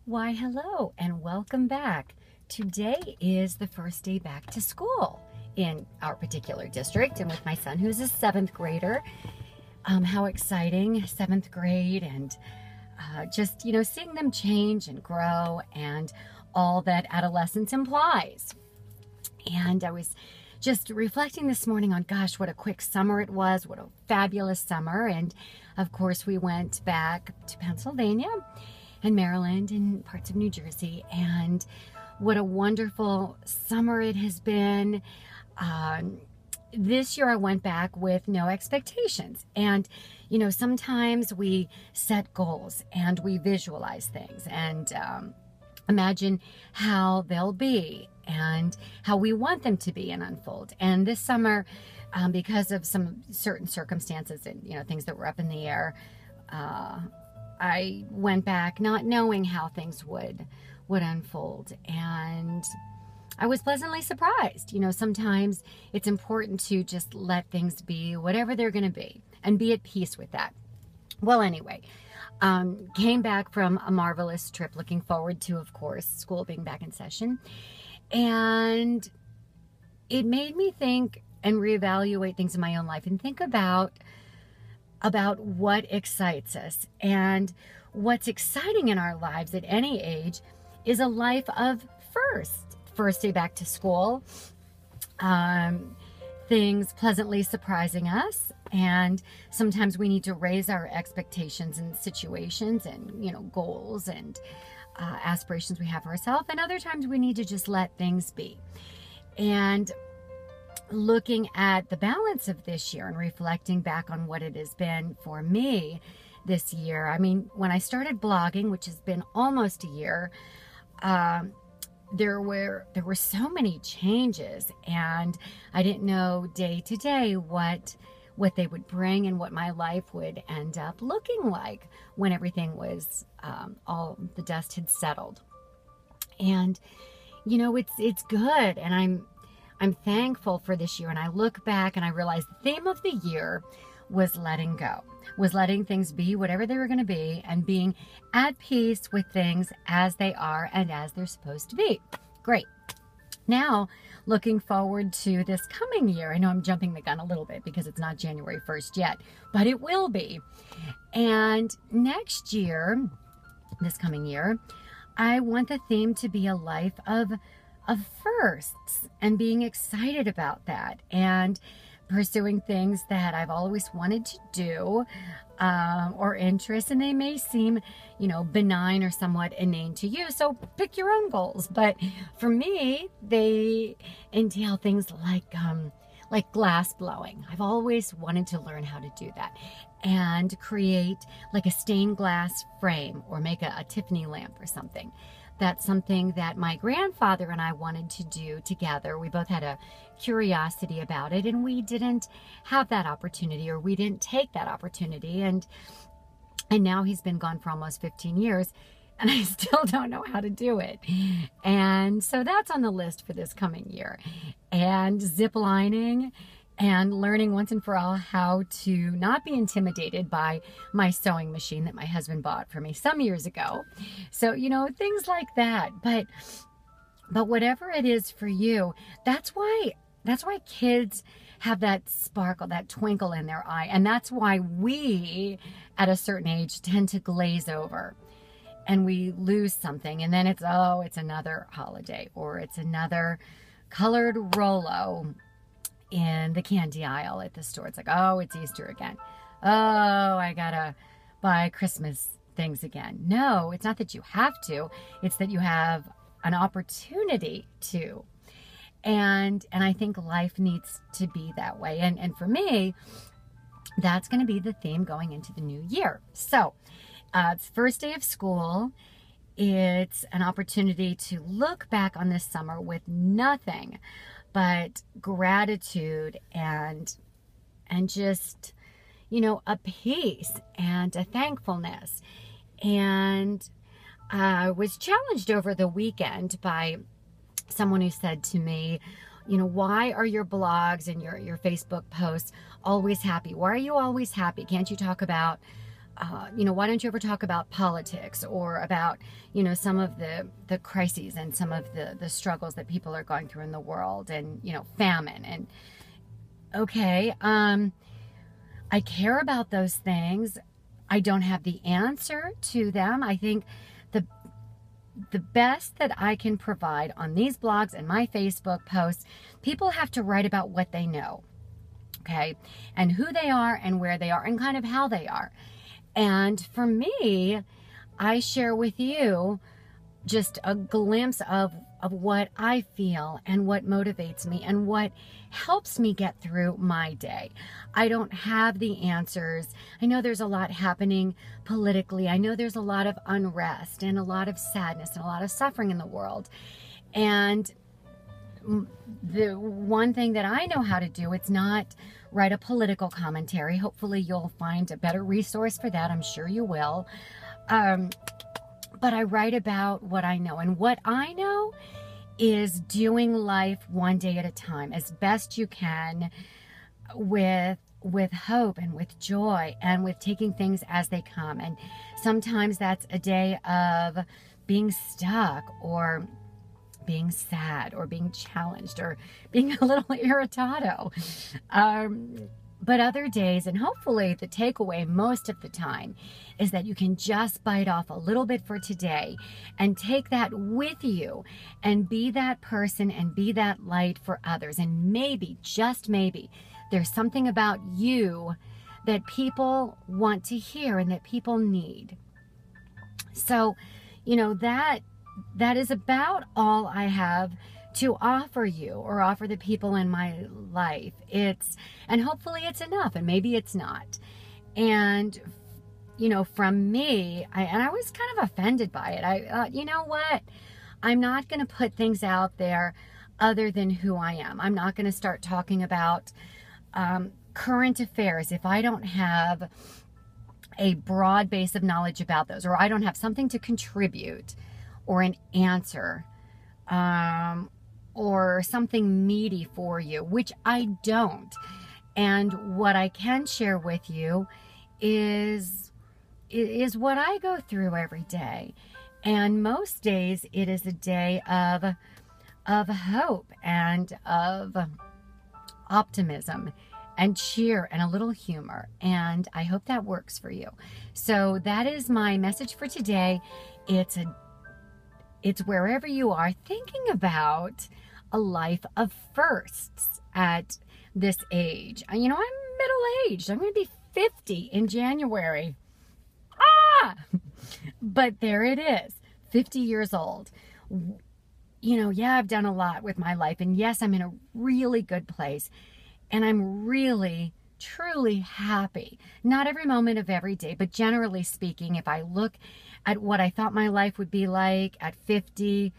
Why, hello and welcome back. Today is the first day back to school in our particular district and with my son who's a seventh grader. How exciting, seventh grade, and just, seeing them change and grow and all that adolescence implies. And I was just reflecting this morning on, gosh, what a quick summer it was, what a fabulous summer. And of course, we went back to Pennsylvania and Maryland and parts of New Jersey, and what a wonderful summer it has been. This year I went back with no expectations, and sometimes we set goals and we visualize things and imagine how they'll be and how we want them to be and unfold. And this summer, because of some certain circumstances and things that were up in the air, I went back not knowing how things would unfold, and I was pleasantly surprised. Sometimes it's important to just let things be whatever they're going to be and be at peace with that. Well, anyway, came back from a marvelous trip, looking forward to, of course, school being back in session, and it made me think and reevaluate things in my own life and think about what excites us. And what's exciting in our lives at any age is a life of first day back to school, things pleasantly surprising us, and sometimes we need to raise our expectations in situations and goals and aspirations we have for ourselves, and other times we need to just let things be. And looking at the balance of this year and reflecting back on what it has been for me this year. I mean, when I started blogging, which has been almost a year, there were so many changes, and I didn't know day to day what they would bring and what my life would end up looking like when everything was all the dust had settled. And it's good, and I'm thankful for this year. And I look back and I realize the theme of the year was letting go, was letting things be whatever they were going to be, and being at peace with things as they are and as they're supposed to be. Great. Now, looking forward to this coming year. I know I'm jumping the gun a little bit because it's not January 1st yet, but it will be. And next year, this coming year, I want the theme to be a life of firsts, and being excited about that, and pursuing things that I've always wanted to do, or interests, and they may seem, benign or somewhat inane to you, so pick your own goals. But for me, they entail things like glass blowing. I've always wanted to learn how to do that and create like a stained glass frame or make a Tiffany lamp or something. That's something that my grandfather and I wanted to do together. We both had a curiosity about it, and we didn't have that opportunity, or we didn't take that opportunity. And now he's been gone for almost 15 years, and I still don't know how to do it. And so that's on the list for this coming year. And zip lining, and learning once and for all how to not be intimidated by my sewing machine that my husband bought for me some years ago. So, things like that. But whatever it is for you, that's why kids have that sparkle, that twinkle in their eye. And that's why we, at a certain age, tend to glaze over. And we lose something. And then it's another holiday, or it's another colored Rolo in the candy aisle at the store. It's like, oh, it's Easter again. Oh, I gotta buy Christmas things again. No, it's not that you have to. It's that you have an opportunity to. And I think life needs to be that way. And for me, that's going to be the theme going into the new year. So it's first day of school. It's an opportunity to look back on this summer with nothing but gratitude and just, a peace and a thankfulness. And I was challenged over the weekend by someone who said to me, why are your blogs and your Facebook posts always happy? Why are you always happy? Can't you talk about why don't you ever talk about politics or about, some of the crises and some of the struggles that people are going through in the world and, famine and, okay, I care about those things. I don't have the answer to them. I think the best that I can provide on these blogs and my Facebook posts, people have to write about what they know, okay, and who they are and where they are and kind of how they are. And for me, I share with you just a glimpse of what I feel and what motivates me and what helps me get through my day. I don't have the answers. I know there's a lot happening politically. I know there's a lot of unrest and a lot of sadness and a lot of suffering in the world. And the one thing that I know how to do, it's not write a political commentary. Hopefully you'll find a better resource for that. I'm sure you will. But I write about what I know. And what I know is doing life one day at a time as best you can with hope and with joy and with taking things as they come. And sometimes that's a day of being stuck or being sad or being challenged or being a little irritado. But other days, and hopefully the takeaway most of the time, is that you can just bite off a little bit for today and take that with you and be that person and be that light for others. And maybe, just maybe, there's something about you that people want to hear and that people need. So, that is about all I have to offer you or offer the people in my life. And hopefully it's enough, and maybe it's not. And, from me, I was kind of offended by it. I thought, you know what? I'm not going to put things out there other than who I am. I'm not going to start talking about current affairs if I don't have a broad base of knowledge about those, or I don't have something to contribute or an answer, or something meaty for you, which I don't. And what I can share with you is what I go through every day. And most days it is a day of hope and of optimism and cheer and a little humor. And I hope that works for you. So that is my message for today. It's wherever you are thinking about a life of firsts at this age. I'm middle-aged. I'm going to be 50 in January. But there it is, 50 years old. I've done a lot with my life. And yes, I'm in a really good place. And I'm really, truly happy. Not every moment of every day, but generally speaking, if I look at what I thought my life would be like at 50,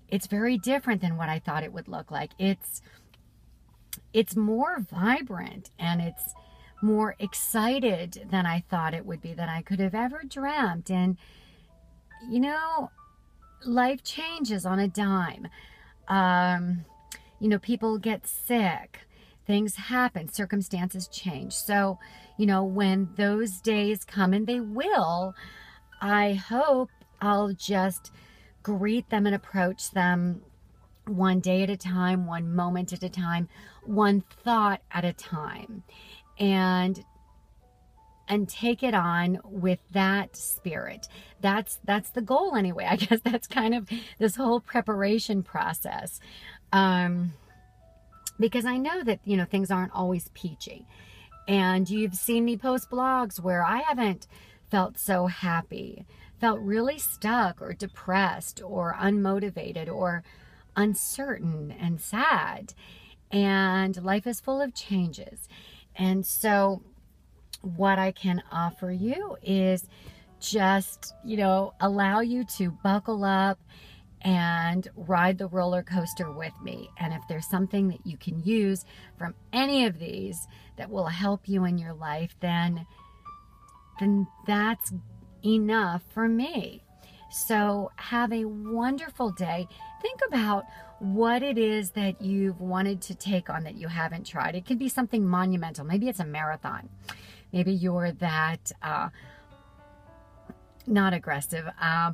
it's very different than what I thought it would look like. It's more vibrant and it's more excited than I thought it would be, than I could have ever dreamt. And, life changes on a dime. People get sick. Things happen. Circumstances change. So, when those days come, and they will, I hope I'll just greet them and approach them one day at a time, one moment at a time, one thought at a time, and take it on with that spirit. That's the goal anyway. I guess that's kind of this whole preparation process. Because I know that, things aren't always peachy. And you've seen me post blogs where I haven't felt so happy, felt really stuck or depressed or unmotivated or uncertain and sad. And life is full of changes. And so what I can offer you is just, allow you to buckle up and ride the roller coaster with me. And if there's something that you can use from any of these that will help you in your life, then that's enough for me. So have a wonderful day. Think about what it is that you've wanted to take on that you haven't tried. It could be something monumental. Maybe it's a marathon. Maybe you're that not aggressive,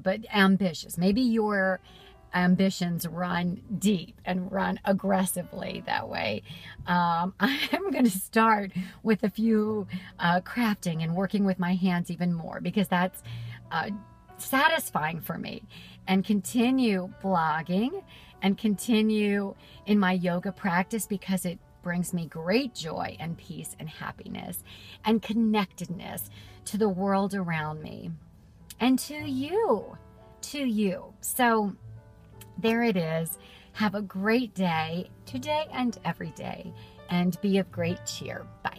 but ambitious. Maybe your ambitions run deep and run aggressively that way. I'm going to start with a few crafting and working with my hands even more, because that's satisfying for me, and continue blogging and continue in my yoga practice, because it brings me great joy and peace and happiness and connectedness to the world around me and to you. So there it is. Have a great day today and every day, and be of great cheer. Bye.